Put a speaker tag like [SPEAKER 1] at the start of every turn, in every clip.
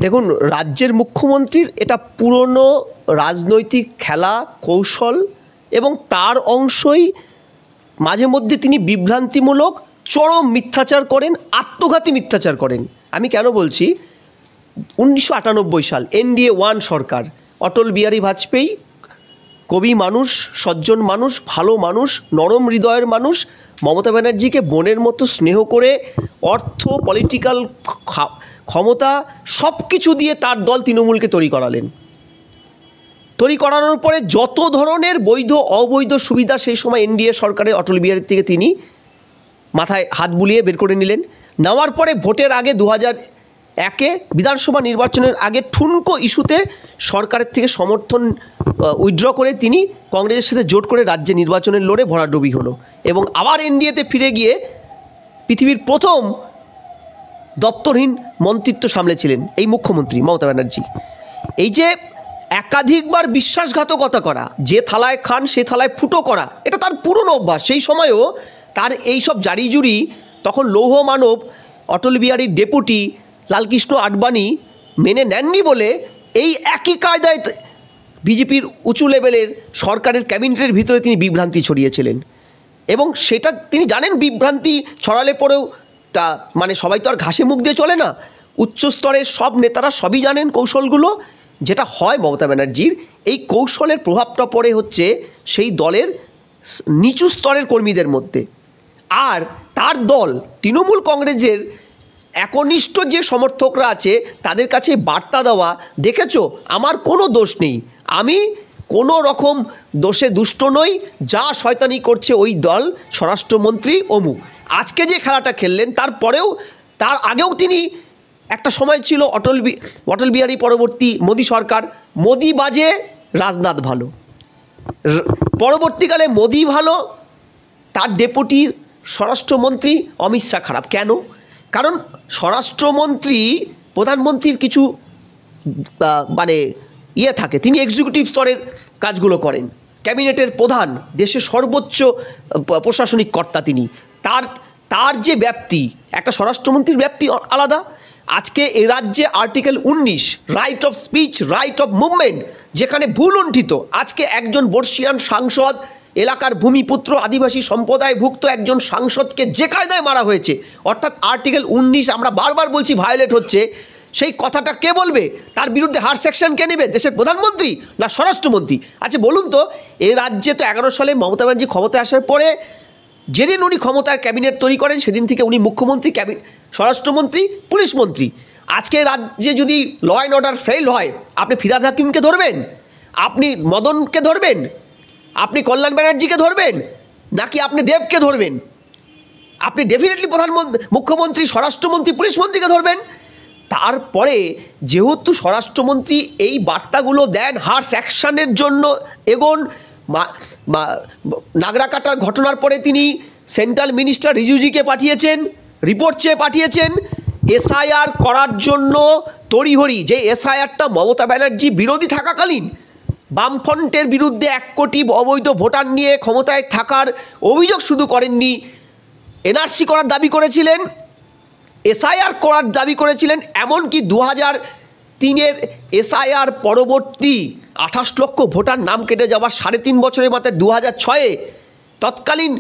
[SPEAKER 1] দেখুন, রাজ্যের মুখ্যমন্ত্রীর এটা পুরনো রাজনৈতিক খেলা কৌশল এবং তার অংশই মাঝে মধ্যে তিনি বিভ্রান্তিমূলক চরম মিথ্যাচার করেন, আত্মঘাতী মিথ্যাচার করেন। আমি কেন বলছি, 1998 সাল NDA 1 সরকার, অটল বিহারী বাজপেয়ী কবি মানুষ, সজ্জন মানুষ, ভালো মানুষ, নরম হৃদয়ের মানুষ, মমতা ব্যানার্জিকে বোনের মতো স্নেহ করে অর্থ, পলিটিক্যাল ক্ষমতা সব কিছু দিয়ে তার দল তৃণমূলকে তৈরি করালেন। তৈরি করানোর পরে যত ধরনের বৈধ অবৈধ সুবিধা সেই সময় NDA সরকারের অটল বিহারীর থেকে তিনি মাথায় হাত বুলিয়ে বের করে নিলেন। নেওয়ার পরে ভোটের আগে 2001 বিধানসভা নির্বাচনের আগে ঠুনকো ইস্যুতে সরকারের থেকে সমর্থন উইথড্র করে তিনি কংগ্রেসের সাথে জোট করে রাজ্যে নির্বাচনের লড়ে ভরাডুবি হলো এবং আবার NDAতে ফিরে গিয়ে পৃথিবীর প্রথম দপ্তরহীন মন্ত্রিত্ব সামলেছিলেন এই মুখ্যমন্ত্রী মমতা ব্যানার্জি। এই যে একাধিকবার বিশ্বাসঘাতকতা করা, যে থালায় খান সে থালায় ফুটো করা, এটা তার পুরনো অভ্যাস। সেই সময়েও তার এই সব জারিজুরি তখন লৌহ মানব অটল বিহারীর ডেপুটি লালকৃষ্ণ আডবাণী মেনে নেননি বলে এই একই কায়দায় বিজেপির উঁচু লেভেলের সরকারের ক্যাবিনেটের ভিতরে তিনি বিভ্রান্তি ছড়িয়েছিলেন এবং সেটা তিনি জানেন। বিভ্রান্তি ছড়ালে পরেও তা মানে সবাই তো আর ঘাসে মুখ দিয়ে চলে না। উচ্চ স্তরের সব নেতারা সবই জানেন কৌশলগুলো। যেটা হয় মমতা ব্যানার্জির এই কৌশলের প্রভাবটা পড়ে হচ্ছে সেই দলের নিচু স্তরের কর্মীদের মধ্যে। আর তার দল তৃণমূল কংগ্রেসের একনিষ্ঠ যে সমর্থকরা আছে তাদের কাছে বার্তা দেওয়া, দেখেছো আমার কোনো দোষ নেই, আমি কোনো রকম দোষে দুষ্ট নই, যা শয়তানি করছে ওই দল, স্বরাষ্ট্রমন্ত্রী অমুক। আজকে যে খেলাটা খেললেন তারপরেও, তার আগেও তিনি একটা সময় ছিল অটল বিহারী পরবর্তী মোদী সরকার, মোদী বাজে রাজনাথ ভালো, পরবর্তীকালে মোদী ভালো, তার ডেপুটি স্বরাষ্ট্রমন্ত্রী অমিত শাহ খারাপ। কেন? কারণ স্বরাষ্ট্রমন্ত্রী প্রধানমন্ত্রীর কিছু মানে থাকে, তিনি এক্সিকিউটিভ স্তরের কাজগুলো করেন, ক্যাবিনেটের প্রধান, দেশের সর্বোচ্চ প্রশাসনিক কর্তা তিনি। তার যে ব্যাপ্তি, একটা স্বরাষ্ট্রমন্ত্রীর ব্যাপ্তি আলাদা। আজকে এ রাজ্যে article 19 right of speech, right of movement যেখানে ভুল লুণ্ঠিত, আজকে একজন বর্ষিয়ান সাংসদ, এলাকার ভূমিপুত্র আদিবাসী সম্প্রদায়ভুক্ত একজন সাংসদকে যে কায়দায় মারা হয়েছে, অর্থাৎ আর্টিকেল 19 আমরা বারবার বলছি ভায়োলেট হচ্ছে, সেই কথাটা কে বলবে? তার বিরুদ্ধে হার সেকশন কে নেবে? দেশের প্রধানমন্ত্রী না স্বরাষ্ট্রমন্ত্রী? আচ্ছা বলুন তো, এই রাজ্যে তো 11 সালে মমতা ব্যানার্জি ক্ষমতায় আসার পরে যেদিন উনি ক্ষমতার ক্যাবিনেট তৈরি করেন সেদিন থেকে উনি মুখ্যমন্ত্রী, স্বরাষ্ট্রমন্ত্রী, পুলিশ মন্ত্রী। আজকে রাজ্যে যদি ল অ্যান্ড অর্ডার ফেল হয়, আপনি ফিরহাদ হাকিমকে ধরবেন, আপনি মদনকে ধরবেন, আপনি কল্যাণ ব্যানার্জিকে ধরবেন, নাকি আপনি দেবকে ধরবেন? আপনি ডেফিনেটলি মুখ্যমন্ত্রী, স্বরাষ্ট্রমন্ত্রী, পুলিশ মন্ত্রীকে ধরবেন। তারপরে যেহেতু স্বরাষ্ট্রমন্ত্রী এই বার্তাগুলো দেন, হার্স অ্যাকশানের জন্য এগোন, নাগরা কাটার ঘটনার পরে তিনি সেন্ট্রাল মিনিস্টার রিজিজুকে পাঠিয়েছেন, রিপোর্ট চেয়ে পাঠিয়েছেন SIR করার জন্য তড়িঘড়ি। যে SIRটা মমতা ব্যানার্জি বিরোধী থাকাকালীন বামফ্রন্টের বিরুদ্ধে 1 কোটি অবৈধ ভোটার নিয়ে ক্ষমতায় থাকার অভিযোগ শুধু করেননি, NRC করার দাবি করেছিলেন, SIR করার দাবি করেছিলেন। এমনকি 2003-এর SIR পরবর্তী 28 লক্ষ ভোটার নাম কেটে যাওয়ার 3.5 বছরের মাথায় 2006-এ তৎকালীন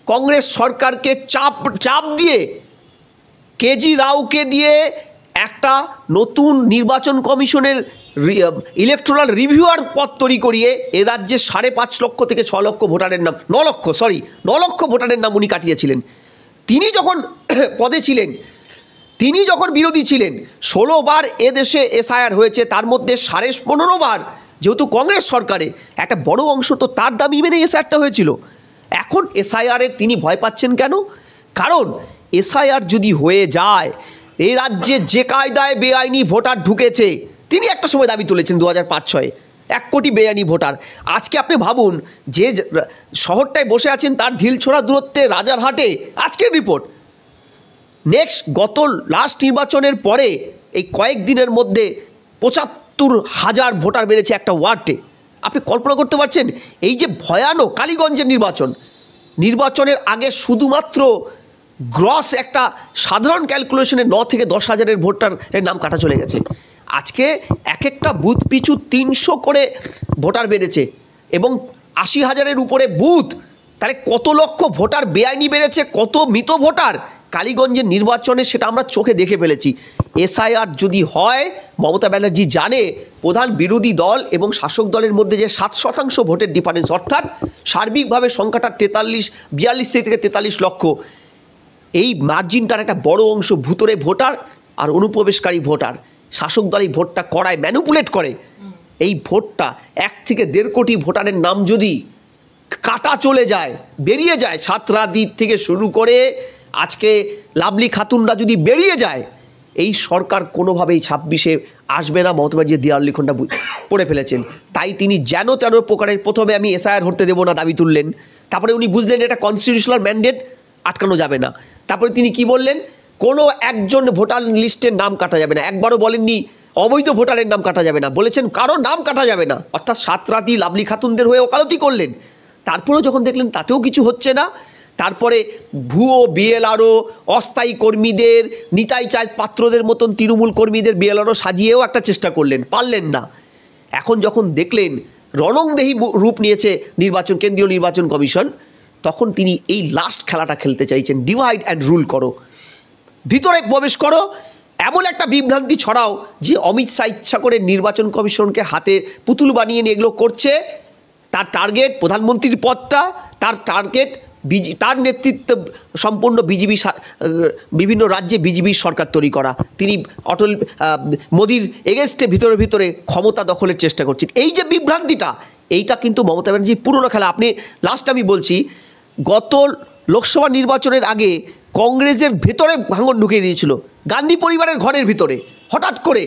[SPEAKER 1] কংগ্রেস সরকারকে চাপ দিয়ে কেজি রাওকে দিয়ে একটা নতুন নির্বাচন কমিশনের ইলেকট্রাল রিভিউয়ার পদ তৈরি করিয়ে এ রাজ্যে 5.5 লক্ষ থেকে 6 লক্ষ ভোটারের নাম, 9 লক্ষ ভোটারের নাম উনি কাটিয়েছিলেন। তিনি যখন পদে ছিলেন, তিনি যখন বিরোধী ছিলেন, 16 বার এদেশে SIR হয়েছে, তার মধ্যে 15.5 বার যেহেতু কংগ্রেস সরকারে একটা বড় অংশ তো তার দাবি মেনে SIRটা হয়েছিল। এখন SIR-এর তিনি ভয় পাচ্ছেন কেন? কারণ SIR যদি হয়ে যায়, এই রাজ্যে যে কায়দায় বেআইনি ভোটার ঢুকেছে, তিনি একটা সময় দাবি তুলেছেন 2005-06-এ 1 কোটি বেআইনি ভোটার। আজকে আপনি ভাবুন, যে শহরটায় বসে আছেন তার ঢিলছোড়া দূরত্বে রাজারহাটে, আজকের রিপোর্ট, গত লাস্ট নির্বাচনের পরে এই কয়েকদিনের মধ্যে 75,000 ভোটার বেড়েছে একটা ওয়ার্ডে। আপনি কল্পনা করতে পারছেন? এই যে ভয়ানক কালীগঞ্জের নির্বাচনের আগে শুধুমাত্র গ্রস একটা সাধারণ ক্যালকুলেশনে 9 থেকে 10 হাজারের ভোটারের নাম কাটা চলে গেছে। আজকে এক একটা বুথ পিছু 300 করে ভোটার বেড়েছে এবং 80,000-এর উপরে বুথ, তাহলে কত লক্ষ ভোটার বেআইনি বেড়েছে, কত মৃত ভোটার কালীগঞ্জের নির্বাচনে, সেটা আমরা চোখে দেখে ফেলেছি। এসআইআর যদি হয়, মমতা ব্যানার্জি জানে প্রধান বিরোধী দল এবং শাসক দলের মধ্যে যে 7% ভোটের ডিফারেন্স, অর্থাৎ সার্বিকভাবে সংখ্যাটা 42 থেকে 43 লক্ষ, এই মার্জিনটার একটা বড় অংশ ভূতরে ভোটার আর অনুপ্রবেশকারী ভোটার। শাসক দল এই ভোটটা করায়, ম্যানিপুলেট করে। এই ভোটটা 1 থেকে 1.5 কোটি ভোটারের নাম যদি কাটা চলে যায়, বেরিয়ে যায়, সাতরাদির থেকে শুরু করে আজকে লাভলি খাতুনরা যদি বেরিয়ে যায়, এই সরকার কোনোভাবেই 26-এ আসবে না। মমতা ব্যানার্জি দেওয়াল লিখনটা পড়ে ফেলেছেন। তাই তিনি যেন তেন প্রকারের প্রথমে আমি এসআইআর হতে দেবো না দাবি তুললেন, তারপরে উনি বুঝলেন এটা কনস্টিটিউশনাল ম্যান্ডেট, আটকানো যাবে না। তারপরে তিনি কি বললেন, কোনো একজন ভোটার লিস্টের নাম কাটা যাবে না। একবারও বলেননি অবৈধ ভোটারের নাম কাটা যাবে না, বলেছেন কারো নাম কাটা যাবে না। অর্থাৎ সাতরাতি লাভলি খাতুনদের হয়ে ওকালতি করলেন। তারপরেও যখন দেখলেন তাতেও কিছু হচ্ছে না, তারপরে ভুয়ো বিএলআরও, অস্থায়ী কর্মীদের, নিতাই চাঁদ পাত্রদের মতন তৃণমূল কর্মীদের বিএলআরও সাজিয়েও একটা চেষ্টা করলেন, পারলেন না। এখন যখন দেখলেন রণংদেহী রূপ নিয়েছে কেন্দ্রীয় নির্বাচন কমিশন, তখন তিনি এই লাস্ট খেলাটা খেলতে চাইছেন, ডিভাইড অ্যান্ড রুল করো, ভিতরে প্রবেশ করো, এমন একটা বিভ্রান্তি ছড়াও যে অমিত শাহ ইচ্ছা করে নির্বাচন কমিশনকে হাতে পুতুল বানিয়ে নিয়ে এগুলো করছে। তার টার্গেট প্রধানমন্ত্রীর পদটা, তার টার্গেট তার নেতৃত্বে সম্পূর্ণ বিজেপি, বিভিন্ন রাজ্যে বিজেপির সরকার তৈরি করা। তিনি মোদির এগেনস্টে ভিতরে ক্ষমতা দখলের চেষ্টা করছেন। এই যে বিভ্রান্তিটা, এইটা কিন্তু মমতা ব্যানার্জির পুরনো খেলা। আপনি লাস্ট আমি বলছি, গত লোকসভা নির্বাচনের আগে কংগ্রেসের ভেতরে ভাঙন ঢুকিয়ে দিয়েছিল, গান্ধী পরিবারের ঘরের ভিতরে। হঠাৎ করে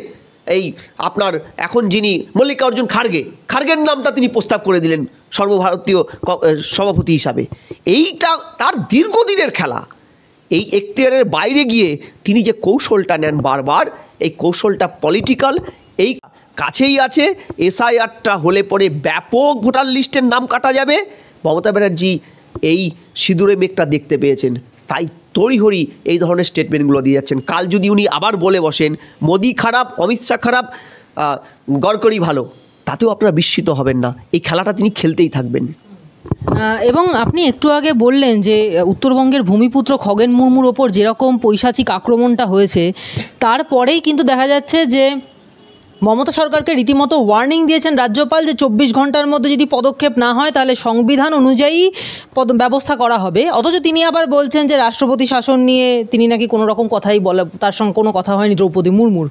[SPEAKER 1] এই আপনার এখন যিনি মল্লিকার্জুন খাড়গের নামটা তিনি প্রস্তাব করে দিলেন সর্বভারতীয় সভাপতি হিসাবে। এইটা তার দীর্ঘদিনের খেলা। এই এখতিয়ারের বাইরে গিয়ে তিনি যে কৌশলটা নেন বারবার, এই কৌশলটা পলিটিক্যাল। এই কাছেই আছে, এসআইআরটা হলে পরে ব্যাপক ভোটার লিস্টের নাম কাটা যাবে। মমতা ব্যানার্জি এই সিঁদুরে মেঘটা দেখতে পেয়েছেন, তাই তড়িঘড়ি এই ধরনের স্টেটমেন্টগুলো দিয়ে যাচ্ছেন। কাল যদি উনি আবার বলে বসেন মোদি খারাপ, অমিত শাহ খারাপ, গডকরি ভালো, তাতেও আপনারা বিস্মিত হবেন না। এই খেলাটা তিনি খেলতেই থাকবেন।
[SPEAKER 2] এবং আপনি একটু আগে বললেন যে উত্তরবঙ্গের ভূমিপুত্র খগেন মুর্মুর ওপর যেরকম পৈশাচিক আক্রমণটা হয়েছে, তারপরেই কিন্তু দেখা যাচ্ছে যে মমতা সরকারকে রীতিমতো ওয়ার্নিং দিয়েছেন রাজ্যপাল যে 24 ঘন্টার মধ্যে যদি পদক্ষেপ না হয় তাহলে সংবিধান অনুযায়ী ব্যবস্থা করা হবে। অথচ তিনি আবার বলছেন যে রাষ্ট্রপতি শাসন নিয়ে তিনি নাকি কোনো রকম কথাই তার সঙ্গে কোনো কথা হয়নি দ্রৌপদী মুর্মুর।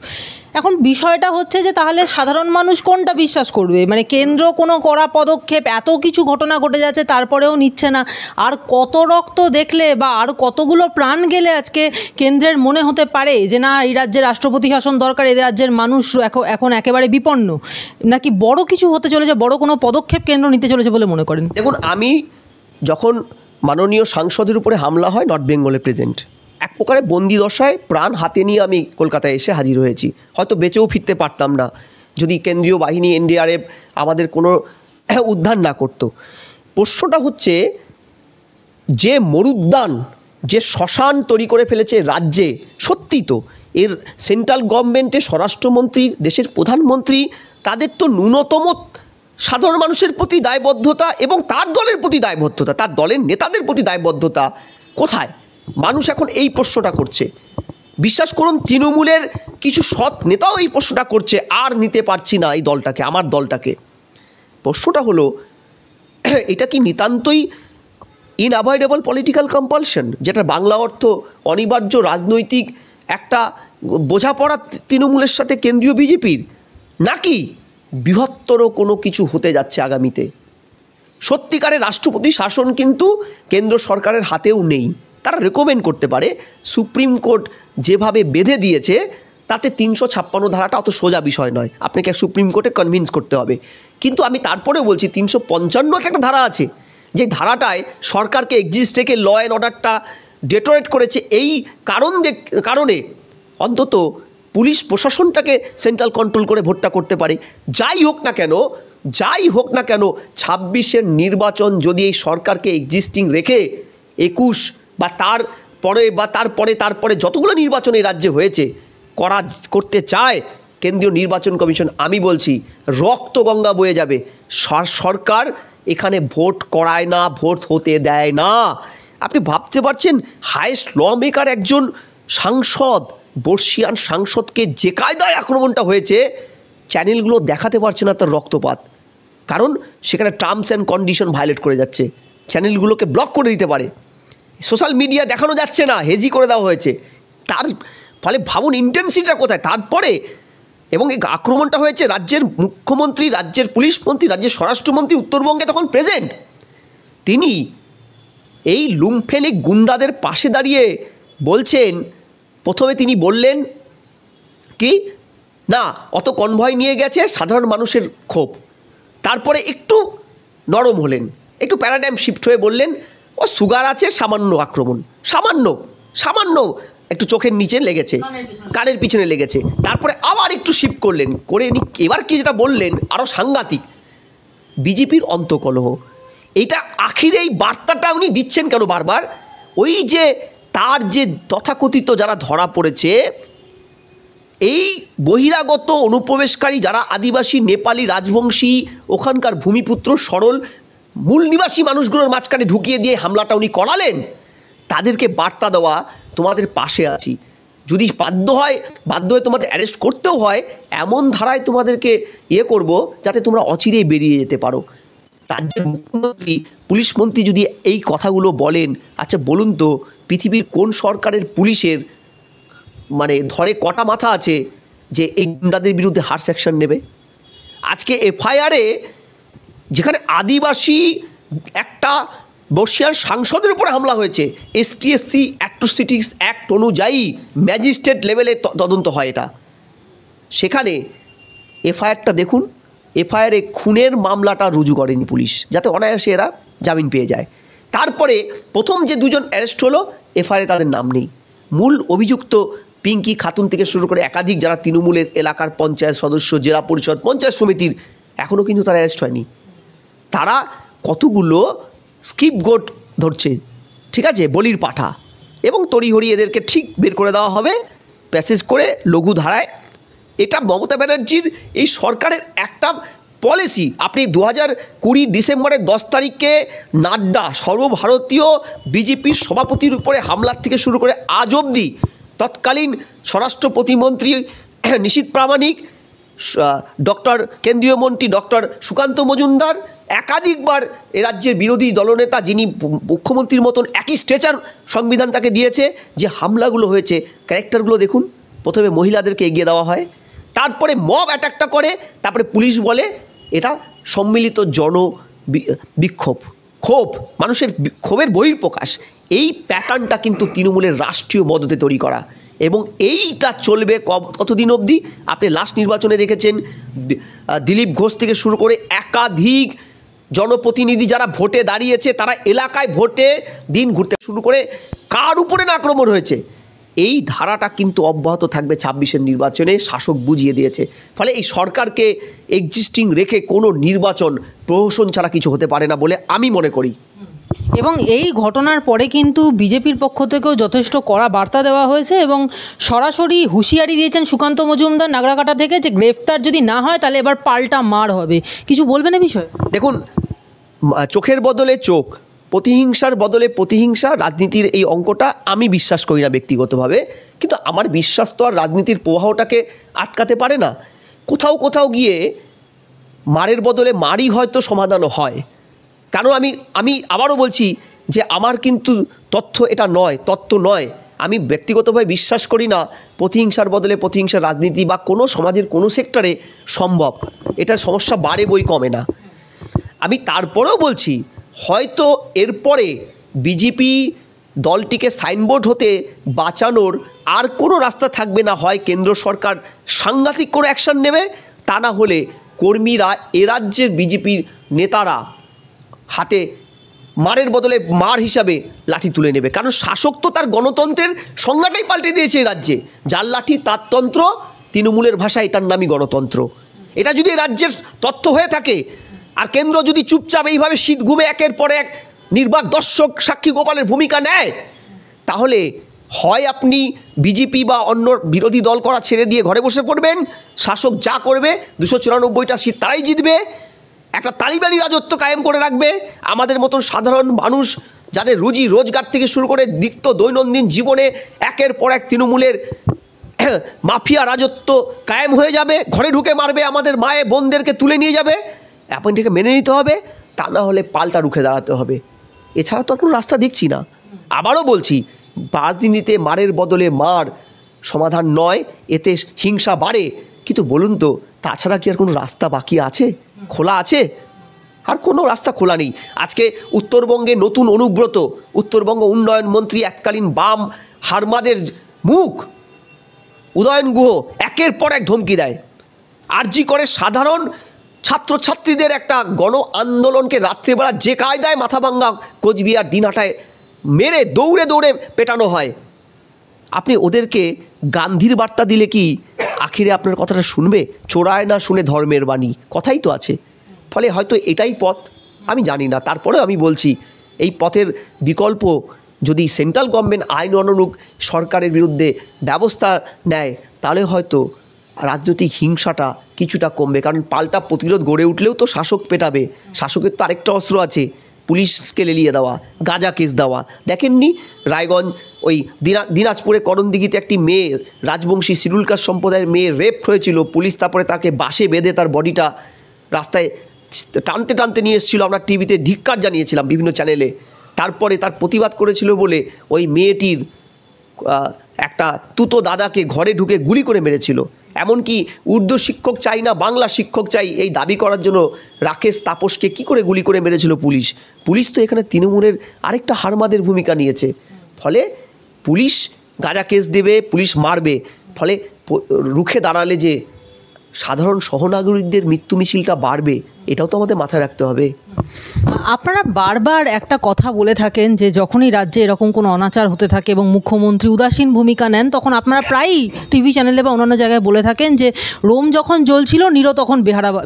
[SPEAKER 2] এখন বিষয়টা হচ্ছে যে তাহলে সাধারণ মানুষ কোনটা বিশ্বাস করবে? মানে কেন্দ্র কোনো কড়া পদক্ষেপ, এত কিছু ঘটনা ঘটে যাচ্ছে তারপরেও নিচ্ছে না। আর কত রক্ত দেখলে বা আর কতগুলো প্রাণ গেলে আজকে কেন্দ্রের মনে হতে পারে যে না, এই রাজ্যে রাষ্ট্রপতি শাসন দরকার, এই রাজ্যের মানুষ এখন একেবারে বিপন্ন, নাকি বড় কিছু হতে চলেছে, বড় কোনো পদক্ষেপ কেন্দ্র নিতে চলেছে বলে মনে করেন?
[SPEAKER 1] দেখুন, আমি যখন মাননীয় সাংসদের উপরে হামলা হয় নর্থ বেঙ্গলে প্রেজেন্ট, এক প্রকারে বন্দি দশায় প্রাণ হাতে নিয়ে আমি কলকাতায় এসে হাজির হয়েছি। হয়তো বেঁচেও ফিরতে পারতাম না যদি কেন্দ্রীয় বাহিনী এনডিআরএফ আমাদের কোনো উদ্ধার না করতো। প্রশ্নটা হচ্ছে যে মরুদ্যান, যে শ্মশান তৈরি করে ফেলেছে রাজ্যে, সত্যি তো এর সেন্ট্রাল গভর্নমেন্টের স্বরাষ্ট্রমন্ত্রী, দেশের প্রধানমন্ত্রী, তাদের তো ন্যূনতম সাধারণ মানুষের প্রতি দায়বদ্ধতা এবং তার দলের প্রতি দায়বদ্ধতা, তার দলের নেতাদের প্রতি দায়বদ্ধতা কোথায়? মানুষ এখন এই প্রশ্নটা করছে। বিশ্বাস করুন, তৃণমূলের কিছু সৎ নেতাও এই প্রশ্নটা করছে, আর নিতে পারছি না এই দলটাকে, আমার দলটাকে। প্রশ্নটা হলো, এটা কি নিতান্তই ইনঅ্যাভয়েডেবল পলিটিক্যাল কম্পালশন, যেটা বাংলা অর্থ অনিবার্য রাজনৈতিক একটা বোঝাপড়া তৃণমূলের সাথে কেন্দ্রীয় বিজেপির, নাকি বৃহত্তর কোনো কিছু হতে যাচ্ছে আগামীতে? সত্যিকারের রাষ্ট্রপতি শাসন কিন্তু কেন্দ্র সরকারের হাতেও নেই। তারা রেকমেন্ড করতে পারে। সুপ্রিম কোর্ট যেভাবে বেঁধে দিয়েছে তাতে 356 ধারাটা অত সোজা বিষয় নয়, আপনাকে সুপ্রিম কোর্টে কনভিন্স করতে হবে। কিন্তু আমি তারপরেও বলছি 355 একটা ধারা আছে, যে ধারাটায় সরকারকে এক্সিস্ট রেখে ল অ্যান্ড অর্ডারটা ডেটোরেট করেছে। এই কারণে অন্তত পুলিশ প্রশাসনটাকে সেন্ট্রাল কন্ট্রোল করে ভোটটা করতে পারে। যাই হোক না কেন 26-এর নির্বাচন যদি এই সরকারকে এক্সিস্টিং রেখে 21 বা তারপরে যতগুলো নির্বাচন এই রাজ্যে হয়েছে করতে চায় কেন্দ্রীয় নির্বাচন কমিশন, আমি বলছি রক্ত গঙ্গা বয়ে যাবে। সরকার এখানে ভোট করায় না, ভোট হতে দেয় না। আপনি ভাবতে পারছেন হাইয়েস্ট ল মেকার একজন সাংসদ, বর্ষিয়ান সাংসদকে যে কায়দায় আক্রমণটা হয়েছে, চ্যানেলগুলো দেখাতে পারছে না তার রক্তপাত, কারণ সেখানে টার্মস অ্যান্ড কন্ডিশন ভায়োলেট করে যাচ্ছে, চ্যানেলগুলোকে ব্লক করে দিতে পারে, সোশ্যাল মিডিয়া দেখানো যাচ্ছে না, হেজি করে দেওয়া হয়েছে। তার ফলে ভাবুন ইন্টেন্সিটিটা কোথায়। তারপরে এবং এই আক্রমণটা হয়েছে রাজ্যের মুখ্যমন্ত্রী, রাজ্যের পুলিশ মন্ত্রী, রাজ্যের স্বরাষ্ট্রমন্ত্রী উত্তরবঙ্গে তখন প্রেজেন্ট। তিনি এই লুম্ফেনিক গুন্ডাদের পাশে দাঁড়িয়ে বলছেন, প্রথমে তিনি বললেন কি না অত কনভয় নিয়ে গেছে সাধারণ মানুষের ক্ষোভ, তারপরে একটু নরম হলেন, একটু প্যারাডাইম শিফট হয়ে বললেন ও সুগার আছে, সামান্য আক্রমণ, সামান্য একটু চোখের নিচে লেগেছে, কানের পিছনে লেগেছে। তারপরে আবার একটু শিফট করলেন, করে এবার কি যেটা বললেন আরও সাংঘাতিক, বিজেপির অন্তকলহ। এইটা আখিরে এই বার্তাটা উনি দিচ্ছেন কেন বারবার? ওই যে তার যে তথাকথিত যারা ধরা পড়েছে, এই বহিরাগত অনুপ্রবেশকারী যারা আদিবাসী, নেপালি, রাজবংশী, ওখানকার ভূমিপুত্র, সরল মূল নিবাসী মানুষগুলোর মাঝখানে ঢুকিয়ে দিয়ে হামলাটা উনি করালেন, তাদেরকে বার্তা দেওয়া তোমাদের পাশে আছি, যদি বাধ্য হয়ে তোমাদের অ্যারেস্ট করতেও হয় এমন ধারায় তোমাদেরকে করব যাতে তোমরা অচিরেই বেরিয়ে যেতে পারো। রাজ্যের মুখ্যমন্ত্রী, পুলিশ মন্ত্রী যদি এই কথাগুলো বলেন, আচ্ছা বলুন তো পৃথিবীর কোন সরকারের পুলিশের মানে ধরে কটা মাথা আছে যে এই গুন্ডাদের বিরুদ্ধে হার্স অ্যাকশন নেবে? আজকে এফআইআরে যেখানে আদিবাসী একটা বর্ষিয়ান সাংসদের উপরে হামলা হয়েছে, STSC অ্যাট্রোসিটিস অ্যাক্ট অনুযায়ী ম্যাজিস্ট্রেট লেভেলে তদন্ত হয় এটা, সেখানে এফআইআরটা দেখুন, এফআইআরে খুনের মামলাটা রুজু করেনি পুলিশ, যাতে অনায়াসে এরা জামিন পেয়ে যায়। তারপরে প্রথম যে দুজন অ্যারেস্ট হলো, এফআইআরে তাদের নাম নেই। মূল অভিযুক্ত পিঙ্কি খাতুন থেকে শুরু করে একাধিক যারা তৃণমূলের এলাকার পঞ্চায়েত সদস্য, জেলা পরিষদ, পঞ্চায়েত সমিতির, এখনও কিন্তু তারা অ্যারেস্ট হয়নি। তারা কতগুলো স্কিপগোট ধরছে, ঠিক আছে, বলির পাঠা, এবং তড়িহড়ি এদেরকে ঠিক বের করে দেওয়া হবে প্যাসেজ করে লঘু ধারায়। এটা মমতা ব্যানার্জির এই সরকারের একটা পলিসি। আপনি 2020 ডিসেম্বরের 10 তারিখে নাড্ডা সর্বভারতীয় বিজেপির সভাপতির উপরে হামলার থেকে শুরু করে আজ অবধি তৎকালীন স্বরাষ্ট্র প্রতিমন্ত্রী নিশীথ প্রামাণিক, ডক্টর কেন্দ্রীয় মন্ত্রী ডক্টর সুকান্ত মজুমদার, একাধিকবার এ রাজ্যের বিরোধী দলনেতা যিনি মুখ্যমন্ত্রীর মতন একই স্ট্রেচার সংবিধান তাকে দিয়েছে, যে হামলাগুলো হয়েছে ক্যারেক্টারগুলো দেখুন। প্রথমে মহিলাদেরকে এগিয়ে দেওয়া হয়, তারপরে মব অ্যাটাকটা করে, তারপরে পুলিশ বলে এটা সম্মিলিত বিক্ষোভ, ক্ষোভ, মানুষের ক্ষোভের বহিঃপ্রকাশ। এই প্যাটার্নটা কিন্তু তৃণমূলের রাষ্ট্রীয় মদতে তৈরি করা, এবং এইটা চলবে কতদিন অবধি? আপনি লাস্ট নির্বাচনে দেখেছেন দিলীপ ঘোষ থেকে শুরু করে একাধিক জনপ্রতিনিধি যারা ভোটে দাঁড়িয়েছে, তারা এলাকায় ভোটে দিন ঘুরতে শুরু করে কার উপরে না আক্রমণ হয়েছে। এই ধারাটা কিন্তু অব্যাহত থাকবে 26-এর নির্বাচনে, শাসক বুঝিয়ে দিয়েছে। ফলে এই সরকারকে এক্সিস্টিং রেখে কোনো নির্বাচন প্রহসন ছাড়া কিছু হতে পারে না বলে আমি মনে করি।
[SPEAKER 2] এবং এই ঘটনার পরে কিন্তু বিজেপির পক্ষ থেকেও যথেষ্ট কড়া বার্তা দেওয়া হয়েছে, এবং সরাসরি হুঁশিয়ারি দিয়েছেন সুকান্ত মজুমদার নাগরাকাটা থেকে, যে গ্রেফতার যদি না হয় তাহলে এবার পাল্টা মার হবে। কিছু বলবেন এ বিষয়ে?
[SPEAKER 1] দেখুন, চোখের বদলে চোখ, প্রতিহিংসার বদলে প্রতিহিংসা, রাজনীতির এই অঙ্কটা আমি বিশ্বাস করি না ব্যক্তিগতভাবে, কিন্তু আমার বিশ্বাস তো আর রাজনীতির প্রবাহটাকে আটকাতে পারে না। কোথাও গিয়ে মারের বদলে মারই হয়তো সমাধানও হয়। কারণ আমি আবারও বলছি যে আমার কিন্তু তত্ত্ব নয়। আমি ব্যক্তিগতভাবে বিশ্বাস করি না প্রতিহিংসার বদলে প্রতিহিংসার রাজনীতি বা কোনো সমাজের কোনো সেক্টরে সম্ভব। এটা সমস্যা বাড়ে বই কমে না। আমি তারপরেও বলছি হয়তো এরপরে বিজেপি দলটিকে সাইনবোর্ড হতে বাঁচানোর আর কোনো রাস্তা থাকবে না, হয় কেন্দ্র সরকার সাংঘাতিক কোনো অ্যাকশান নেবে, তা না হলে কর্মীরা এ রাজ্যের বিজেপির নেতারা হাতে মারের বদলে মার হিসাবে লাঠি তুলে নেবে। কারণ শাসক তো তার গণতন্ত্রের সংজ্ঞাটাই পাল্টে দিয়েছে এই রাজ্যে, যার লাঠি তার তন্ত্র, তৃণমূলের ভাষায় এটার নামই গণতন্ত্র। এটা যদি রাজ্যের তথ্য হয়ে থাকে, আর কেন্দ্র যদি চুপচাপ এইভাবে শীত ঘুমে একের পর এক নির্বাক দর্শক সাক্ষী গোপালের ভূমিকা নেয়, তাহলে হয় আপনি বিজেপি বা অন্য বিরোধী দল করা ছেড়ে দিয়ে ঘরে বসে পড়বেন, শাসক যা করবে 294টা সিট তারাই জিতবে, একটা তালিবানি রাজত্ব কায়েম করে রাখবে। আমাদের মতন সাধারণ মানুষ যাদের রুজি রোজগার থেকে শুরু করে নিত্য দৈনন্দিন জীবনে একের পর এক তৃণমূলের মাফিয়া রাজত্ব কায়েম হয়ে যাবে, ঘরে ঢুকে মারবে, আমাদের মায়ে বোনদেরকে তুলে নিয়ে যাবে। অ্যাপয়েন্টকে মেনে নিতে হবে, তা না হলে পাল্টা রুখে দাঁড়াতে হবে। এছাড়া তো আর কোনো রাস্তা দেখছি না। আবারও বলছি, রাজনীতিতে মারের বদলে মার সমাধান নয়, এতে হিংসা বাড়ে। কিন্তু বলুন তো, তাছাড়া কি আর কোনো রাস্তা বাকি আছে, খোলা আছে? আর কোনো রাস্তা খোলা নেই। আজকে উত্তরবঙ্গে নতুন অনুব্রত, উত্তরবঙ্গ উন্নয়ন মন্ত্রী, এককালীন বাম হারমাদের মুখ উদয়ন গুহ একের পর এক ধমকি দেয়। আরজি করে সাধারণ ছাত্রছাত্রীদের একটা গণ আন্দোলনকে রাত্রিবেলা যে কায়দায় মাথাভাঙ্গা কোচবিহার দিনহাটায় মেরে দৌড়ে দৌড়ে পেটানো হয়। আপনি ওদেরকে গান্ধীর বার্তা দিলে কি আখিরে আপনার কথাটা শুনবে? চোরায় না শুনে ধর্মের বাণী, কথাই তো আছে। ফলে হয়তো এটাই পথ, আমি জানি না। তারপরেও আমি বলছি, এই পথের বিকল্প যদি সেন্ট্রাল গভর্নমেন্ট আইন অনুরূপ সরকারের বিরুদ্ধে ব্যবস্থা নেয়, তাহলে হয়তো রাজনৈতিক হিংসাটা কিছুটা কমবে। কারণ পাল্টা প্রতিরোধ গড়ে উঠলেও তো শাসক পেটাবে। শাসকের তো আরেকটা অস্ত্র আছে, পুলিশকে লেলিয়ে দেওয়া, গাঁজা কেস দেওয়া। দেখেননি রায়গঞ্জ ওই দিনাজপুরে করণদিঘিতে একটি মেয়ে, রাজবংশী শিরুলকার সম্প্রদায়ের মেয়ে রেপ হয়েছিল, পুলিশ তারপরে তাকে বাসে বেঁধে তার বডিটা রাস্তায় টানতে টানতে নিয়ে এসেছিলো। আমরা টিভিতে ধিক্কার জানিয়েছিলাম বিভিন্ন চ্যানেলে। তারপরে তার প্রতিবাদ করেছিল বলে ওই মেয়েটির একটা তুতো দাদাকে ঘরে ঢুকে গুলি করে মেরেছিল। এমনকি উর্দু শিক্ষক চাই না বাংলা শিক্ষক চাই এই দাবি করার জন্য রাকেশ তাপসকে কি করে গুলি করে মেরেছিল পুলিশ। পুলিশ তো এখানে তৃণমূলের আরেকটা হারমাদের ভূমিকা নিয়েছে। ফলে পুলিশ গাঁজা কেস দেবে, পুলিশ মারবে। ফলে রুখে দাঁড়ালে যে সাধারণ সহনাগরিকদের মৃত্যু মিছিলটা বাড়বে, এটাও তো আমাদের মাথায় রাখতে হবে।
[SPEAKER 2] আপনারা বারবার একটা কথা বলে থাকেন যে যখনই রাজ্যে এরকম কোনো অনাচার হতে থাকে এবং মুখ্যমন্ত্রী উদাসীন ভূমিকা নেন, তখন আপনারা প্রায়ই টিভি চ্যানেলে বা অন্যান্য জায়গায় বলে থাকেন যে রোম যখন জ্বলছিল নীরো তখন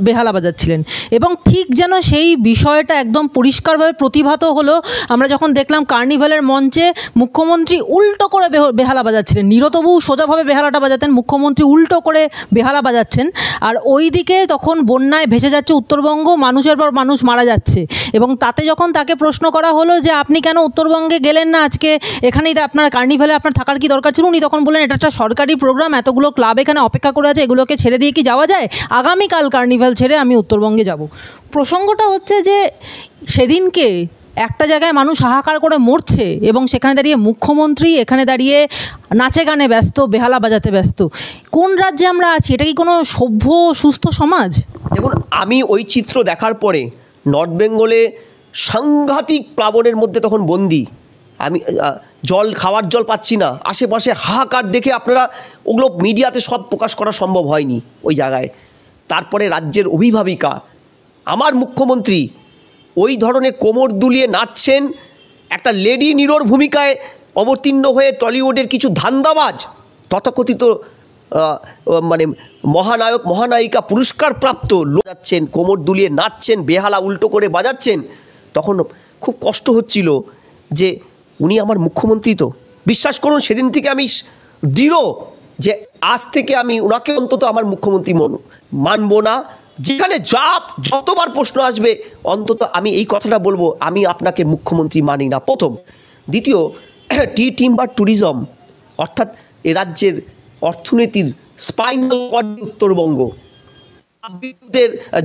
[SPEAKER 2] বেহালা বাজাচ্ছিলেন। এবং ঠিক যেন সেই বিষয়টা একদম পরিষ্কারভাবে প্রতিভাত হলো আমরা যখন দেখলাম কার্নিভালের মঞ্চে মুখ্যমন্ত্রী উল্টো করে বেহালা বাজাচ্ছিলেন। নীরো তবু সোজাভাবে বেহালাটা বাজাতেন, মুখ্যমন্ত্রী উল্টো করে বেহালা বাজাচ্ছেন। আর ওই দিকে তখন বন্যায় ভেসে যাচ্ছে উত্তরবঙ্গ, মানুষের পর মানুষ মারা যাচ্ছে। এবং তাতে যখন তাকে প্রশ্ন করা হলো যে আপনি কেন উত্তরবঙ্গে গেলেন না, আজকে এখানেই আপনার কার্নিভালে আপনার থাকার কি দরকার ছিল, উনি তখন বললেন এটা একটা সরকারি প্রোগ্রাম, এতগুলো ক্লাব এখানে অপেক্ষা করে আছে, এগুলোকে ছেড়ে দিয়ে কি যাওয়া যায়? আগামীকাল কার্নিভাল ছেড়ে আমি উত্তরবঙ্গে যাব। প্রসঙ্গটা হচ্ছে যে সেদিনকে একটা জায়গায় মানুষ হাহাকার করে মরছে এবং সেখানে দাঁড়িয়ে মুখ্যমন্ত্রী এখানে দাঁড়িয়ে নাচে গানে ব্যস্ত, বেহালা বাজাতে ব্যস্ত। কোন রাজ্যে আমরা আছি? এটা কি কোনো সভ্য সুস্থ সমাজ?
[SPEAKER 1] দেখুন, আমি ওই চিত্র দেখার পরে নর্থ বেঙ্গলে সাংঘাতিক প্লাবনের মধ্যে তখন বন্দি আমি, খাওয়ার জল পাচ্ছি না, আশেপাশে হাহাকার দেখে আপনারা ওগুলো মিডিয়াতে সব প্রকাশ করা সম্ভব হয়নি ওই জায়গায়। তারপরে রাজ্যের অভিভাবিকা আমার মুখ্যমন্ত্রী ওই ধরনের কোমর দুলিয়ে নাচছেন, একটা লেডি নিরোর ভূমিকায় অবতীর্ণ হয়ে টলিউডের কিছু ধান্দাবাজ তথাকথিত মানে মহানায়ক মহানায়িকা পুরস্কারপ্রাপ্ত লোক যাচ্ছেন, কোমর দুলিয়ে নাচছেন, বেহালা উল্টো করে বাজাচ্ছেন। তখন খুব কষ্ট হচ্ছিল যে উনি আমার মুখ্যমন্ত্রী। তো বিশ্বাস করুন, সেদিন থেকে আমি দৃঢ় যে আজ থেকে আমি ওনাকে অন্তত আমার মুখ্যমন্ত্রী মানব না। যেখানে যতবার প্রশ্ন আসবে অন্তত আমি এই কথাটা বলবো, আমি আপনাকে মুখ্যমন্ত্রী মানি না, প্রথম। দ্বিতীয়, টিম্বার ট্যুরিজম অর্থাৎ এ রাজ্যের অর্থনীতির স্পাইনাল কর্ড উত্তরবঙ্গ,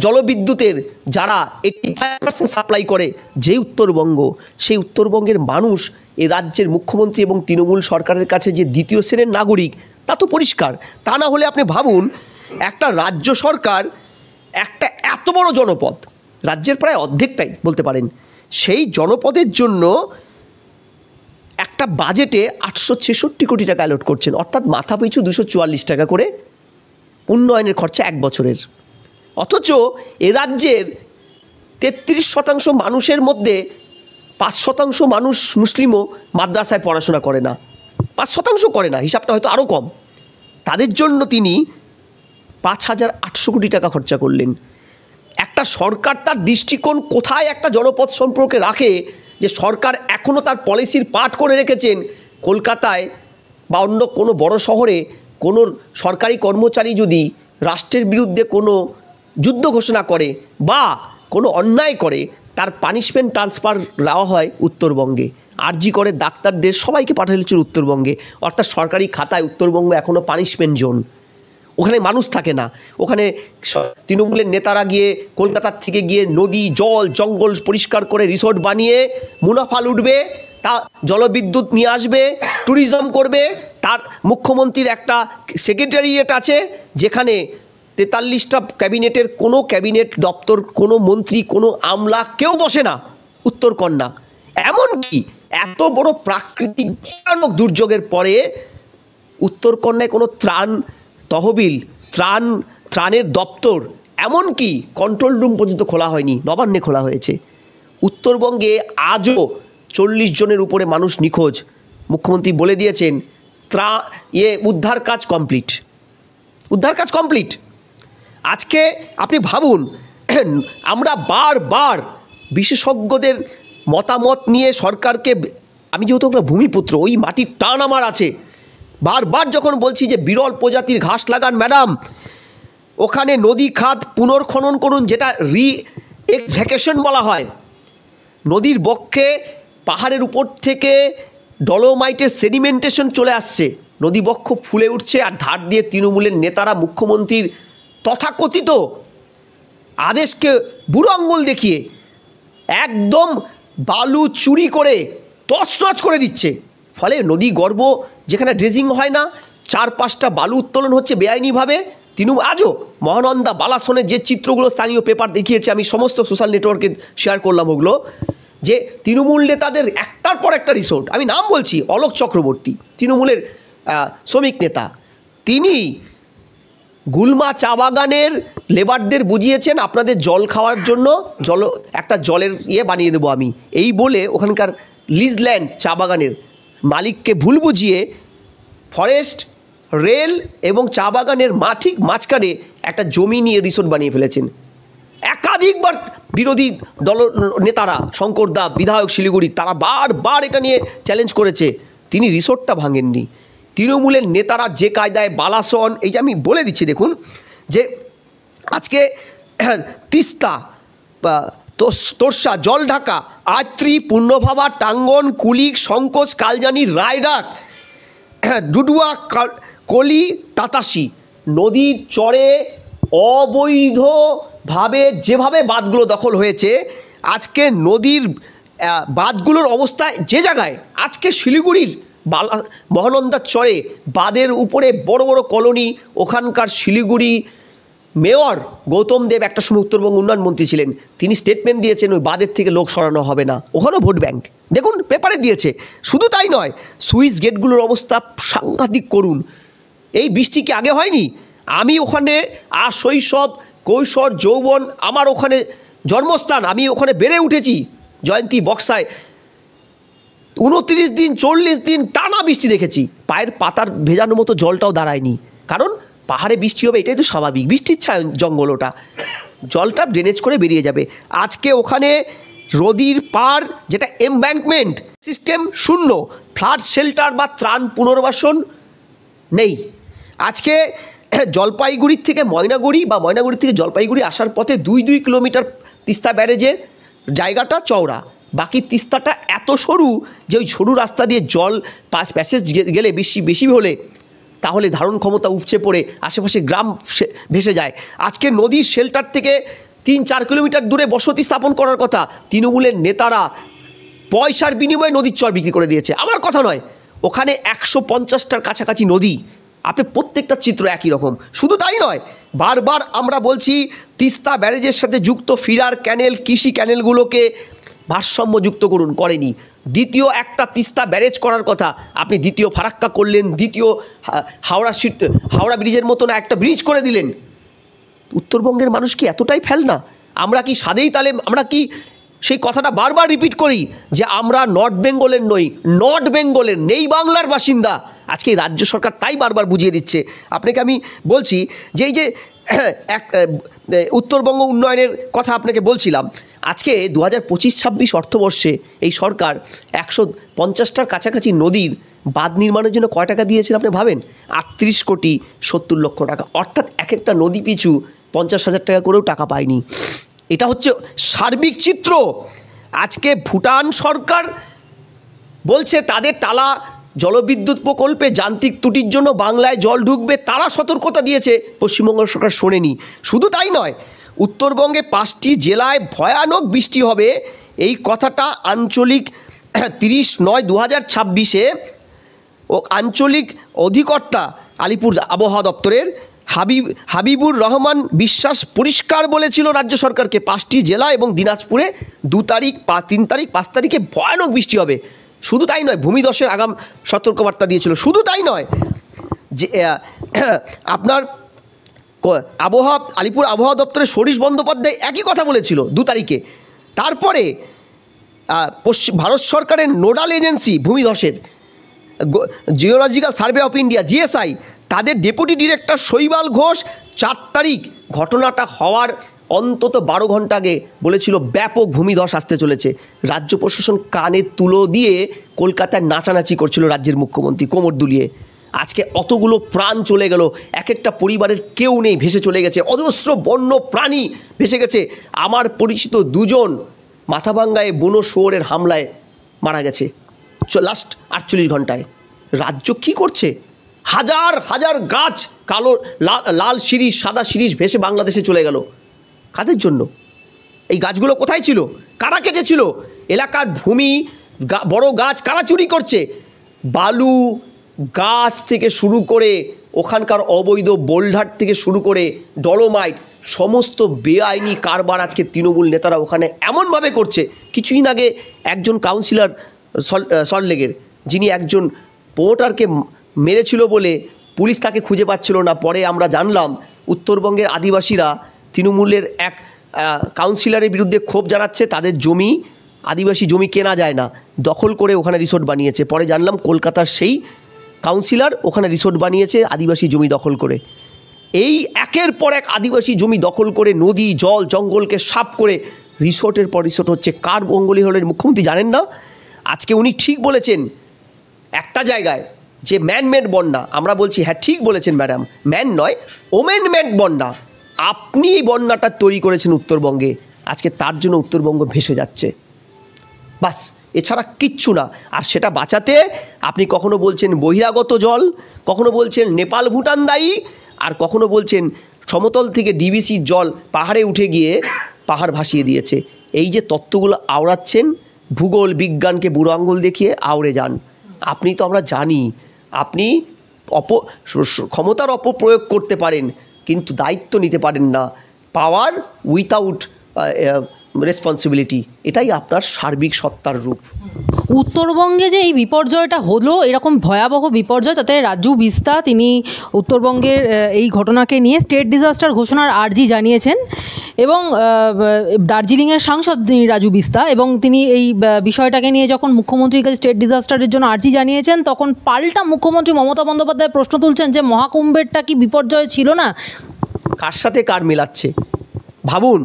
[SPEAKER 1] জলবিদ্যুতের যারা 85% সাপ্লাই করে যে উত্তরবঙ্গ, সেই উত্তরবঙ্গের মানুষ এ রাজ্যের মুখ্যমন্ত্রী এবং তৃণমূল সরকারের কাছে যে দ্বিতীয় শ্রেণীর নাগরিক, তা তো পরিষ্কার। তা না হলে আপনি ভাবুন, একটা রাজ্য সরকার একটা এত বড় জনপদ, রাজ্যের প্রায় অর্ধেকটাই বলতে পারেন, সেই জনপদের জন্য একটা বাজেটে 866 কোটি টাকা অ্যালট করছেন, অর্থাৎ মাথা পিছু 244 টাকা করে উন্নয়নের খরচা এক বছরের। অথচ এ রাজ্যের 33% মানুষের মধ্যে 5% মানুষ মুসলিমও মাদ্রাসায় পড়াশোনা করে না, 5% করে না, হিসাবটা হয়তো আরও কম। তাদের জন্য তিনি 5800 কোটি টাকা খরচা করলেন। একটা সরকার তার দৃষ্টিকোণ কোথায় একটা জনপদ সম্পর্কে রাখে, যে সরকার এখনও তার পলিসির পার্ট করে রেখেছেন কলকাতায় বা অন্য কোনো বড় শহরে কোনো সরকারি কর্মচারী যদি রাষ্ট্রের বিরুদ্ধে কোনো যুদ্ধ ঘোষণা করে বা কোনো অন্যায় করে, তার পানিশমেন্ট ট্রান্সফার দেওয়া হয় উত্তরবঙ্গে। আরজি করে ডাক্তারদের সবাইকে পাঠানো হয়েছিল উত্তরবঙ্গে, অর্থাৎ সরকারি খাতায় উত্তরবঙ্গ এখনও পানিশমেন্ট জোন। ওখানে মানুষ থাকে না, ওখানে তৃণমূলের নেতারা গিয়ে কলকাতার থেকে গিয়ে নদী, জল, জঙ্গল পরিষ্কার করে রিসোর্ট বানিয়ে মুনাফা লুটবে, তা জলবিদ্যুৎ নিয়ে আসবে, ট্যুরিজম করবে। তার মুখ্যমন্ত্রীর একটা সেক্রেটারিয়েট আছে যেখানে 43টা ক্যাবিনেটের কোনো ক্যাবিনেট দপ্তর, কোনো মন্ত্রী, কোনো আমলা কেউ বসে না উত্তরকন্যা। এমনকি এত বড় প্রাকৃতিক ভয়ানক দুর্যোগের পরে উত্তরকন্যায় কোনো ত্রাণ তহবিল, ত্রাণের দপ্তর, এমনকি কন্ট্রোল রুম পর্যন্ত খোলা হয়নি, নবান্নে খোলা হয়েছে। উত্তরবঙ্গে আজও 40 জনের উপরে মানুষ নিখোঁজ। মুখ্যমন্ত্রী বলে দিয়েছেন উদ্ধার কাজ কমপ্লিট। আজকে আপনি ভাবুন, আমরা বারবার বিশেষজ্ঞদের মতামত নিয়ে সরকারকে, আমি যেহেতু ওখানে ভূমিপুত্র, ওই মাটির টান আমার আছে, বারবার যখন বলছি যে বিরল প্রজাতির ঘাস লাগান ম্যাডাম, ওখানে নদী খাত পুনর্খনন করুন, যেটা এক্সভ্যাকেশন বলা হয়। নদীর বক্ষে পাহাড়ের উপর থেকে ডলোমাইটের সেডিমেন্টেশন চলে আসছে, নদী বক্ষ ফুলে উঠছে, আর ধার দিয়ে তৃণমূলের নেতারা মুখ্যমন্ত্রীর তথাকথিত আদেশকে বুড়ো আঙুল দেখিয়ে একদম বালু চুরি করে তছনছ করে দিচ্ছে। ফলে নদী গর্ভ যেখানে ড্রেজিং হয় না, 4-5টা বালু উত্তোলন হচ্ছে বেআইনিভাবে। আজও মহানন্দা, বালাসনের যে চিত্রগুলো স্থানীয় পেপার দেখিয়েছে, আমি সমস্ত সোশ্যাল নেটওয়ার্কে শেয়ার করলাম ওগুলো, যে তৃণমূল নেতাদের একটার পর একটা রিসোর্ট, আমি নাম বলছি, অলোক চক্রবর্তী তৃণমূলের শ্রমিক নেতা, তিনি গুলমা চা বাগানের লেবারদের বুঝিয়েছেন আপনাদের জল খাওয়ার জন্য একটা জলের বানিয়ে দেবো আমি, এই বলে ওখানকার লিজল্যান্ড চা বাগানের মালিককে ভুল বুঝিয়ে ফরেস্ট, রেল এবং চা বাগানের ঠিক মাঝখানে একটা জমি নিয়ে রিসোর্ট বানিয়ে ফেলেছেন। একাধিকবার বিরোধী দল নেতারা, শঙ্কর দা বিধায়ক শিলিগুড়ি, তারা বারবার এটা নিয়ে চ্যালেঞ্জ করেছে, তিনি রিসোর্টটা ভাঙেননি। তৃণমূলের নেতারা যে কায়দায় বালাসন, এই যে আমি বলে দিচ্ছি দেখুন, যে আজকে তিস্তা, তোরসা, জলঢাকা, আত্রি, পূর্ণভাবা, টাঙ্গন, কুলিক, শঙ্কোচ, কালজানি, রায়ডাক, ডুডুয়া, কলি, তাতাসি নদীর চরে অবৈধভাবে যেভাবে বাঁধগুলো দখল হয়েছে, আজকে নদীর বাঁধগুলোর অবস্থায় যে জায়গায়, আজকে শিলিগুড়ির মহানন্দার চরে বাঁধের উপরে বড় বড় কলোনি, ওখানকার শিলিগুড়ি মেয়র গৌতম দেব একটা সময় উত্তরবঙ্গ উন্নয়ন মন্ত্রী ছিলেন, তিনি স্টেটমেন্ট দিয়েছেন ওই বাঁধের থেকে লোক সরানো হবে না, ওখানেও ভোট ব্যাংক, দেখুন পেপারে দিয়েছে। শুধু তাই নয়, সুইচ গেটগুলোর অবস্থা সাংঘাতিক করুন। এই বৃষ্টি কি আগে হয়নি? আমি ওখানে শৈশব, কৈশোর, যৌবন, আমার ওখানে জন্মস্থান, আমি ওখানে বেড়ে উঠেছি। জয়ন্তী, বক্সায় 29 দিন 40 দিন টানা বৃষ্টি দেখেছি, পায়ের পাতার ভেজানোর মতো জলটাও দাঁড়ায়নি। কারণ পাহাড়ে বৃষ্টি হবে, এটাই তো স্বাভাবিক, বৃষ্টির ছায় জঙ্গল, ওটা জলটা ড্রেনেজ করে বেরিয়ে যাবে। আজকে ওখানে নদীর পার, যেটা এমব্যাঙ্কমেন্ট সিস্টেম, শূন্য, ফ্লাড শেল্টার বা ত্রাণ পুনর্বাসন নেই। আজকে জলপাইগুড়ির থেকে ময়নাগুড়ি বা ময়নাগুড়ি থেকে জলপাইগুড়ি আসার পথে 2 কিলোমিটার তিস্তা ব্যারেজের জায়গাটা চওড়া, বাকি তিস্তাটা এত সরু যে ওই সরু রাস্তা দিয়ে জল প্যাসেজ গেলে বেশি হলে তাহলে ধারণ ক্ষমতা উপচে পড়ে আশেপাশে গ্রাম ভেসে যায়। আজকে নদীর শেল্টার থেকে 3-4 কিলোমিটার দূরে বসতি স্থাপন করার কথা, তৃণমূলের নেতারা পয়সার বিনিময়ে নদীর চর বিক্রি করে দিয়েছে। আমার কথা নয়, ওখানে 150টার কাছাকাছি নদী, আপনি প্রত্যেকটা চিত্র একই রকম। শুধু তাই নয়, বারবার আমরা বলছি তিস্তা ব্যারেজের সাথে যুক্ত ফিরার ক্যানেল, কৃষি ক্যানেলগুলোকে ভারসাম্যযুক্ত করুন, করেনি। দ্বিতীয় একটা তিস্তা ব্যারেজ করার কথা, আপনি দ্বিতীয় ফারাক্কা করলেন, দ্বিতীয় হাওড়া ব্রিজের মতো না একটা ব্রিজ করে দিলেন। উত্তরবঙ্গের মানুষ কি এতটাই ফেল না? আমরা কি সাদেই তালে, আমরা কি সেই কথাটা বারবার রিপিট করি যে আমরা নর্থ বেঙ্গলের নই, নর্থ বেঙ্গলের নেই বাংলার বাসিন্দা। আজকে রাজ্য সরকার তাই বারবার বুঝিয়ে দিচ্ছে। আপনাকে আমি বলছি যে এই যে উত্তরবঙ্গ উন্নয়নের কথা আপনাকে বলছিলাম, আজকে 2025-26 অর্থবর্ষে এই সরকার 150টার কাছাকাছি নদীর বাঁধ নির্মাণের জন্য কয় টাকা দিয়েছেন আপনি ভাবেন? 38,70,00,000 টাকা, অর্থাৎ এক একটা নদী পিছু 50,000 টাকা করেও টাকা পায়নি। এটা হচ্ছে সার্বিক চিত্র। আজকে ভুটান সরকার বলছে তাদের টালা জলবিদ্যুৎ প্রকল্পে যান্ত্রিক ত্রুটির জন্য বাংলায় জল ঢুকবে, তারা সতর্কতা দিয়েছে, পশ্চিমবঙ্গ সরকার শোনেনি। শুধু তাই নয়, উত্তরবঙ্গে 5টি জেলায় ভয়ানক বৃষ্টি হবে, এই কথাটা আঞ্চলিক 30/9/2026 ও আঞ্চলিক অধিকর্তা আলিপুর আবহাওয়া দপ্তরের হাবিবুর রহমান বিশ্বাস পরিষ্কার বলেছিল রাজ্য সরকারকে 5টি জেলা এবং দিনাজপুরে 2 তারিখ, 3 তারিখ, 5 তারিখে ভয়ানক বৃষ্টি হবে। শুধু তাই নয়, ভূমিধসের আগাম সতর্কবার্তা দিয়েছিল। শুধু তাই নয়, যে আপনার আলিপুর আবহাওয়া দপ্তরের সরিষ বন্দ্যোপাধ্যায় একই কথা বলেছিল 2 তারিখে। তারপরে ভারত সরকারের নোডাল এজেন্সি ভূমিধসের geological survey of India GSI, তাদের ডেপুটি ডিরেক্টর শৈবাল ঘোষ 4 তারিখ ঘটনাটা হওয়ার অন্তত 12 ঘন্টা আগে বলেছিল ব্যাপক ভূমিধস আসতে চলেছে। রাজ্য প্রশাসন কানে তুলো দিয়ে কলকাতায় নাচানাচি করছিল রাজ্যের মুখ্যমন্ত্রী কোমর দুলিয়ে। আজকে অতগুলো প্রাণ চলে গেল, এক একটা পরিবারের কেউ নেই, ভেসে চলে গেছে, অজস্র বন্য প্রাণী ভেসে গেছে। আমার পরিচিত 2 জন মাথাভাঙ্গায় বুনো শুয়োরের হামলায় মারা গেছে লাস্ট 48 ঘন্টায়। রাজ্য কি করছে? হাজার হাজার গাছ, কালো লাল শিরীষ, সাদা শিরীষ ভেসে বাংলাদেশে চলে গেল। কাদের জন্য? এই গাছগুলো কোথায় ছিল? কারা কেটেছিল? এলাকার ভূমি, বড় গাছ কারা চুরি করছে? বালু গাছ থেকে শুরু করে ওখানকার অবৈধ বোল্ডার থেকে শুরু করে ডলোমাইট, সমস্ত বেআইনি কারবার আজকে তৃণমূল নেতারা ওখানে এমনভাবে করছে। কিছুদিন আগে একজন কাউন্সিলর সল্টলেকের, যিনি একজন প্রোমোটারকে মেরেছিল বলে পুলিশ তাকে খুঁজে পাচ্ছিল না, পরে আমরা জানলাম উত্তরবঙ্গের আদিবাসীরা তৃণমূলের এক কাউন্সিলরের বিরুদ্ধে ক্ষোভ জানাচ্ছে, তাদের জমি, আদিবাসী জমি কেনা যায় না, দখল করে ওখানে রিসোর্ট বানিয়েছে। পরে জানলাম কলকাতার সেই কাউন্সিলর ওখানে রিসোর্ট বানিয়েছে আদিবাসী জমি দখল করে। এই একের পর এক আদিবাসী জমি দখল করে নদী, জল, জঙ্গলকে সাফ করে রিসোর্টের পর রিসোর্ট হচ্ছে। কার বঙ্গলি হলেন মুখ্যমন্ত্রী জানেন না? আজকে উনি ঠিক বলেছেন একটা জায়গায় যে ম্যানমেড বন্যা, আমরা বলছি হ্যাঁ ঠিক বলেছেন ম্যাডাম, ম্যান নয় ওমেনমেড বন্যা, আপনি এই বন্যাটা তৈরি করেছেন উত্তরবঙ্গে, আজকে তার জন্য উত্তরবঙ্গ ভেসে যাচ্ছে, বাস, এছাড়া কিচ্ছু না। আর সেটা বাঁচাতে আপনি কখনো বলছেন বহিরাগত জল, কখনো বলছেন নেপাল ভুটান দায়ী, আর কখনো বলছেন সমতল থেকে ডিবিসির জল পাহাড়ে উঠে গিয়ে পাহাড় ভাসিয়ে দিয়েছে। এই যে তত্ত্বগুলো আওড়াচ্ছেন, ভূগোল বিজ্ঞানকে বুড়ো আঙুল দেখিয়ে আওড়ে যান। আপনি তো আমরা জানি আপনি ক্ষমতার অপপ্রয়োগ করতে পারেন, কিন্তু দায়িত্ব নিতে পারেন না। পাওয়ার উইথাউট রেসপন্সিবিলিটি, এটাই আপনার সার্বিক সত্তার রূপ।
[SPEAKER 2] উত্তরবঙ্গে যে এই বিপর্যয়টা হলো, এরকম ভয়াবহ বিপর্যয়, তাতে রাজু বিস্তা তিনি উত্তরবঙ্গের এই ঘটনাকে নিয়ে স্টেট ডিজাস্টার ঘোষণার আর্জি জানিয়েছেন এবং দার্জিলিংয়ের সাংসদ তিনি রাজু বিস্তা, এবং তিনি এই বিষয়টাকে নিয়ে যখন মুখ্যমন্ত্রীর কাছে স্টেট ডিজাস্টারের জন্য আর্জি জানিয়েছেন, তখন পাল্টা মুখ্যমন্ত্রী মমতা বন্দ্যোপাধ্যায় প্রশ্ন তুলছেন যে মহাকুম্ভেরটা কি বিপর্যয় ছিল না?
[SPEAKER 1] কার সাথে কার মেলাচ্ছে ভাবুন।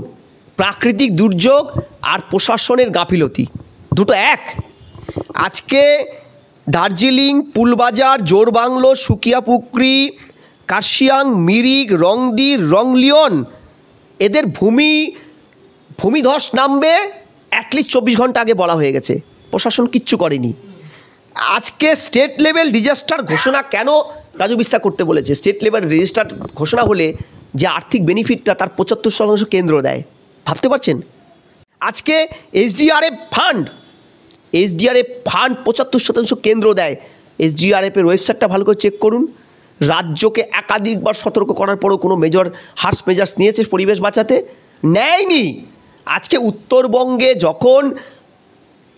[SPEAKER 1] প্রাকৃতিক দুর্যোগ আর প্রশাসনের গাফিলতি দুটো এক। আজকে দার্জিলিং, পুলবাজার, জোরবাংলো, সুকিয়াপুকুরি, কার্শিয়াং, মিরিক, রংদি, রংলিয়ন, এদের ভূমিধস নামবে অ্যাটলিস্ট 24 ঘন্টা আগে বলা হয়ে গেছে, প্রশাসন কিচ্ছু করেনি। আজকে স্টেট লেভেল ডিজাস্টার ঘোষণা কেন রাজু বিস্তা করতে বলেছে? স্টেট লেভেল ডিজাস্টার ঘোষণা হলে যে আর্থিক বেনিফিটটা তার 75% কেন্দ্র দেয়, ভাবতে পারছেন? আজকে এসডিআরএফ ফান্ড 75% কেন্দ্র দেয়। এসডিআরএফের ওয়েবসাইটটা ভালো করে চেক করুন। রাজ্যকে একাধিকবার সতর্ক করার পরও কোনো হার্স মেজার্স নিয়েছে পরিবেশ বাঁচাতে? নেয়নি। আজকে উত্তরবঙ্গে যখন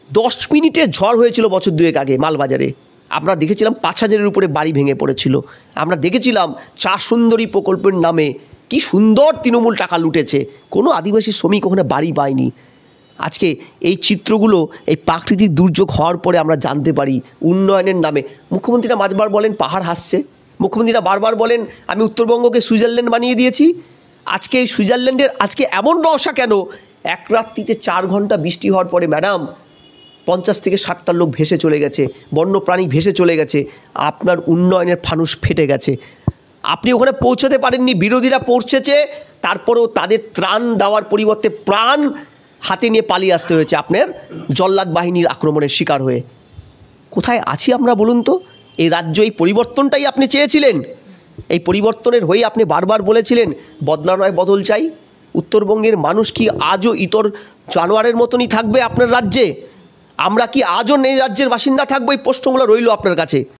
[SPEAKER 1] 10 মিনিটের ঝড় হয়েছিল বছর 2 আগে মালবাজারে, আমরা দেখেছিলাম 5000-এর উপরে বাড়ি ভেঙে পড়েছিল। আমরা দেখেছিলাম চা সুন্দরী প্রকল্পের নামে কি সুন্দর তৃণমূল টাকা লুটেছে, কোনো আদিবাসী শ্রমিক ওখানে বাড়ি পায়নি। আজকে এই চিত্রগুলো এই প্রাকৃতিক দুর্যোগ হওয়ার পরে আমরা জানতে পারি উন্নয়নের নামে মুখ্যমন্ত্রীরা বারবার বলেন পাহাড় হাসছে, মুখ্যমন্ত্রীরা বারবার বলেন আমি উত্তরবঙ্গকে সুইজারল্যান্ড বানিয়ে দিয়েছি। আজকে এই সুইজারল্যান্ডের আজকে এমন রসা কেন? এক রাত্রিতে 4 ঘন্টা বৃষ্টি হওয়ার পরে ম্যাডাম থেকে 60টা লোক ভেসে চলে গেছে, বন্যপ্রাণী ভেসে চলে গেছে, আপনার উন্নয়নের ফানুস ফেটে গেছে। আপনি ওখানে পৌঁছতে পারেননি, বিরোধীরা পৌঁছেছে, তারপরেও তাদের ত্রাণ দেওয়ার পরিবর্তে প্রাণ হাতে নিয়ে পালিয়ে আসতে হয়েছে আপনার জল্লাদ বাহিনীর আক্রমণের শিকার হয়ে। কোথায় আছি আমরা বলুন তো? এই রাজ্য, এই পরিবর্তনটাই আপনি চেয়েছিলেন। এই পরিবর্তনের হয়ে আপনি বারবার বলেছিলেন বদলা নয় বদল চাই। উত্তরবঙ্গের মানুষ কি আজও ইতর জানোয়ারের মতনই থাকবে আপনার রাজ্যে? আমরা কি আজও এই রাজ্যের বাসিন্দা থাকবো? এই প্রশ্নগুলো রইল আপনার কাছে।